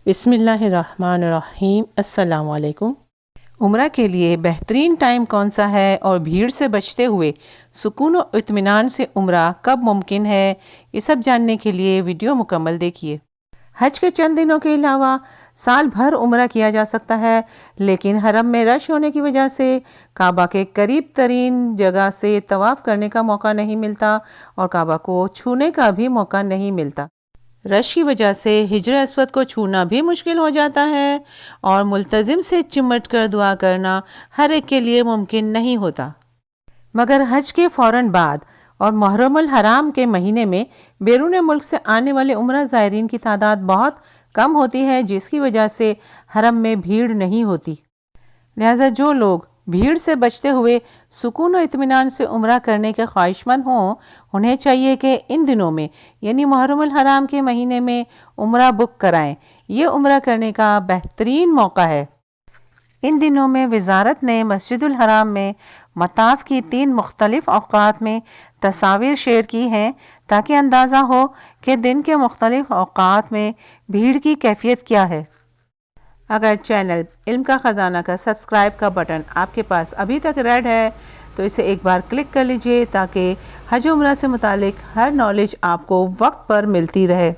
بسم اللہ الرحمن الرحیم۔ السلام علیکم۔ عمرہ کے لیے بہترین ٹائم کون سا ہے اور بھیڑ سے بچتے ہوئے سکون و اطمینان سے عمرہ کب ممکن ہے، یہ سب جاننے کے لیے ویڈیو مکمل دیکھیے۔ حج کے چند دنوں کے علاوہ سال بھر عمرہ کیا جا سکتا ہے، لیکن حرم میں رش ہونے کی وجہ سے کعبہ کے قریب ترین جگہ سے طواف کرنے کا موقع نہیں ملتا اور کعبہ کو چھونے کا بھی موقع نہیں ملتا۔ رش کی وجہ سے حجر اسود کو چھونا بھی مشکل ہو جاتا ہے اور ملتزم سے چمٹ کر دعا کرنا ہر ایک کے لیے ممکن نہیں ہوتا۔ مگر حج کے فوراً بعد اور محرم الحرام کے مہینے میں بیرون ملک سے آنے والے عمرہ زائرین کی تعداد بہت کم ہوتی ہے، جس کی وجہ سے حرم میں بھیڑ نہیں ہوتی۔ لہٰذا جو لوگ بھیڑ سے بچتے ہوئے سکون و اطمینان سے عمرہ کرنے کے خواہش مند ہوں، انہیں چاہیے کہ ان دنوں میں یعنی محرم الحرام کے مہینے میں عمرہ بک کرائیں۔ یہ عمرہ کرنے کا بہترین موقع ہے۔ ان دنوں میں وزارت نے مسجد الحرام میں مطاف کی 3 مختلف اوقات میں تصاویر شیئر کی ہیں تاکہ اندازہ ہو کہ دن کے مختلف اوقات میں بھیڑ کی کیفیت کیا ہے۔ اگر چینل علم کا خزانہ کا سبسکرائب کا بٹن آپ کے پاس ابھی تک ریڈ ہے تو اسے ایک بار کلک کر لیجئے تاکہ حج عمرہ سے متعلق ہر نالج آپ کو وقت پر ملتی رہے۔